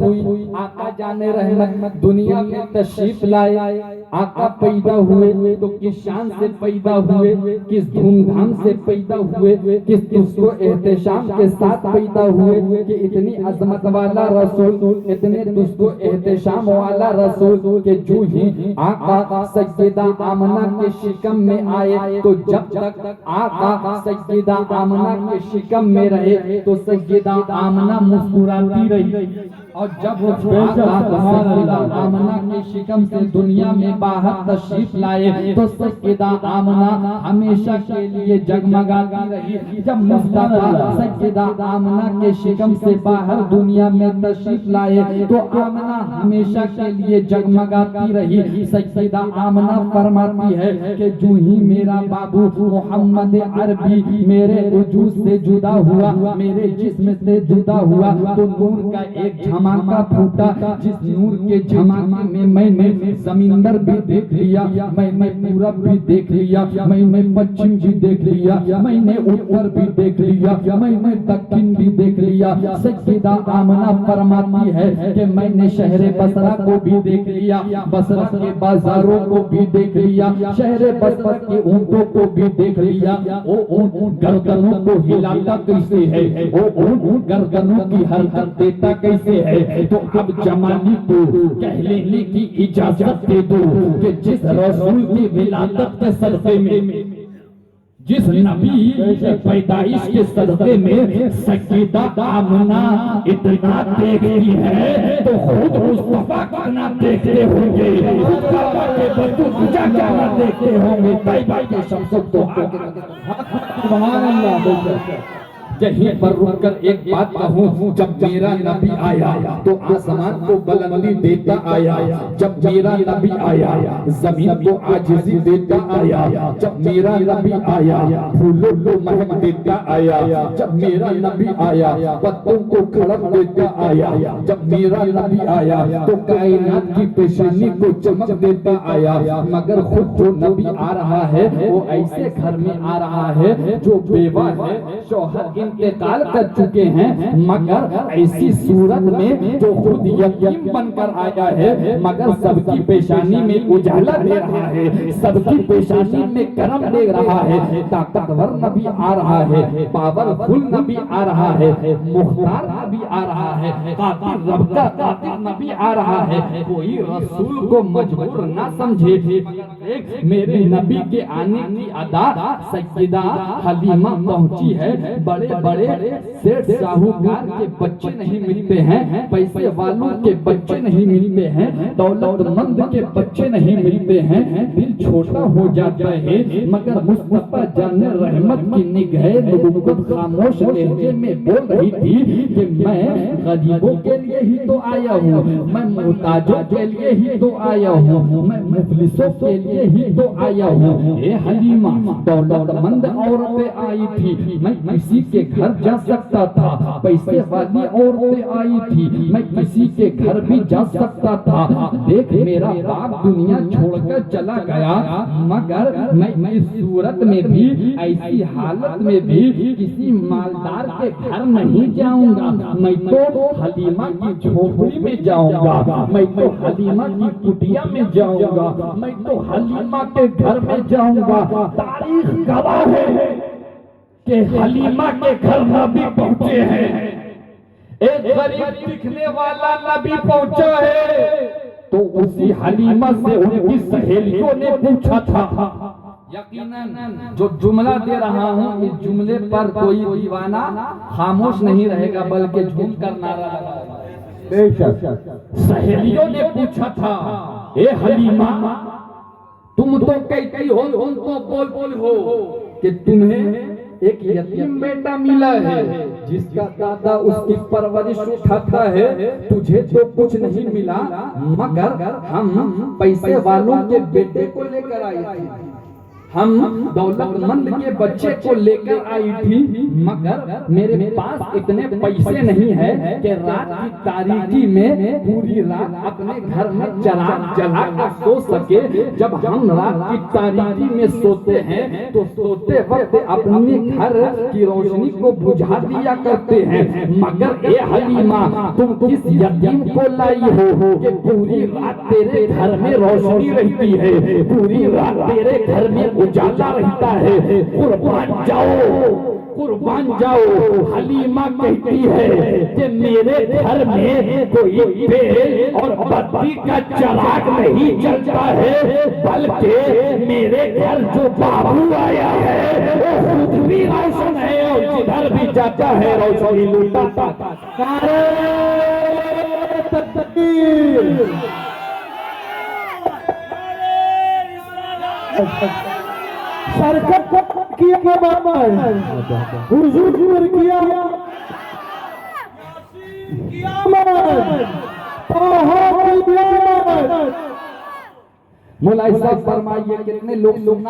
हुई, आका जाने रहमत दुनिया में तशरीफ लाए। आका पैदा हुए तो किस शान से पैदा हुए, किस धूमधाम से पैदा हुए, किस उसको एहतशाम के साथ पैदा हुए कि इतनी अजमत वाला रसूल, इतने उसको एहतशाम वाला रसूल के जो ही आका सैयदा आमना के शिकम में आए तो जब तक आका सैयदा आमना के शिकम में रहे तो सैयदा आमना मुस्कुराती रही, और जब वो सैयदा आमना के शिकम से दुनिया में बाहर तशरीफ लाए तो सैयदा आमना हमेशा के लिए जगमगाती रही। जब मुस्तफा सैयदा आमना के शिकम से बाहर दुनिया में तशरीफ लाए तो आमना हमेशा के लिए जगमगाती रही। सैयदा आमना फरमाती है कि जो ही मेरा बाबू मोहम्मद अरबी मेरे वजूद से जुदा हुआ, मेरे जिस्म से जुदा हुआ तो नूर का एक झमाका फूटा, जिस नूर के झमाके में मैंने जमींदर भी देख लिया, मैंने पूरब भी देख लिया, मैंने पश्चिम भी देख लिया, मैंने उत्तर भी देख लिया, मैंने दक्षिण भी देख लिया। सैयदा आमना फरमाती है कि मैंने शहर बसरा को भी देख लिया, बसरा के बाजारों को भी देख लिया, शहर बसरा के ऊंटों को भी देख लिया। वो ऊंट गर्दनों को हिलाता कैसे है, वो ऊंट गर्दनों की हरकत देता कैसे है। तो अब जमाने को कह लेने की इजाजत दे दो कि जिस रसूल की विलादत के सदक़े में, जिस नबी की पैदाइश के सदक़े में सैयदा आमना इतना देखती है तो खुद मुस्तफा कितना देखते होंगे, मुस्तफा के बच्चों क्या देखते होंगे। तैयबा के शब्दों तो सुभान अल्लाह। यहीं पर रुककर एक बात कहूँ, जब मेरा नबी आया तो आसमान को बुलंदी देता आया, जब मेरा नबी आया जमीन को आजिज़ी देता आया, जब मेरा नबी आया फूलों को महक देता आया, जब मेरा नबी आया पत्तों को खड़क देता आया, जब मेरा नबी आया तो कायनात की पेशानी को चमक देता आया। मगर खुद जो नबी आ रहा है वो ऐसे घर में आ रहा है जो बेवा है, शौहर इंतकाल कर चुके हैं, मगर ऐसी सूरत में जो खुद यतीम बनकर आया है, मगर सबकी पेशानी में उजाला दे रहा है, सबकी पेशानी में करम दे रहा है। ताकतवर नबी आ रहा है, पावरफुल नबी आ रहा है, मुख्तार नबी आ रहा है, कातिल रब का कातिल नबी आ रहा है। कोई रसूल को मजबूर ना समझे। मेरे नबी के आने की अदा सैयदा हलीमा पहुंची है। बड़े बड़े सेठ साहूकार के बच्चे नहीं मिलते हैं, पैसे वालों के बच्चे नहीं मिलते हैं, दौलतमंद के बच्चे नहीं मिलते हैं, दिल छोटा हो जाता है। मगर मुस्तफा जाने रहमत की निगाह नबुव्वत खामोश लहजे में बोल रही थी कि मैं गरीबों के लिए ही तो आया हूँ, मैं मोहताजों के लिए ही तो आया हूँ, मैं मुफलिसों के लिए ही तो आया हूँ। ए हलीमा, दौलतमंद औरतें आई थी, मैं किसी के घर जा सकता था, पैसे वाली औरतें आई थी, मैं किसी के घर भी जा सकता था। देख मेरा बाप दुनिया छोड़कर चला गया, मगर मैं इस सूरत में भी, ऐसी हालत में भी किसी मालदार के घर नहीं जाऊंगा, मैं तो हलीमा की झोपड़ी में जाऊंगा, मैं तो हलीमा की कुटिया में जाऊंगा, मैं तो हलीमा के घर में जाऊंगा। तारीख गवाह है कि हलीमा के घर नबी पहुंचे हैं, एक गरीब दिखने वाला नबी पहुंचा है। तो उसी हलीमा से उनकी सहेलियों ने पूछा था। यकीनन जो जुमला दे रहा हूँ, इस जुमले पर कोई दीवाना खामोश नहीं रहेगा, बल्कि झूम कर नारा लगाएगा। सहेलियों ने पूछा था, ए हलीमा, तुम तो कहती हो, तुम तो बोलती हो कि तुम्हें एक यतीम बेटा मिला है जिसका दादा उसकी परवरिश उठाता है, तुझे तो कुछ नहीं मिला, मगर हम पैसे वालों के बेटे को लेकर आए थे। हम दौलतमंद के बच्चे को लेकर आई थी, मगर मेरे पास इतने पैसे नहीं है कि रात की तारीकी में पूरी रात अपने घर में चिराग जलाकर सो सके। जब हम रात की तारीकी में सोते हैं तो सोते वक्त अपने घर की रोशनी को बुझा दिया करते हैं। मगर ए हलीमा, तुम किस यतीम को लाई हो कि पूरी रात तेरे घर में रोशनी रहती है, पूरी रात तेरे घर में उजाला रहता है। कुर्बान जाओ, कुर्बान जाओ। हलीमा कहती है कि मेरे घर में कोई बेल और बत्ती का चिराग नहीं जलता है, बल्कि मेरे घर जो बाबू आया है वो खुद भी रोशन है और जिधर भी जाता है रोशनी लुटाता। सरकत किया हुजूर किया मुलाहिजा फरमाइए कितने लोग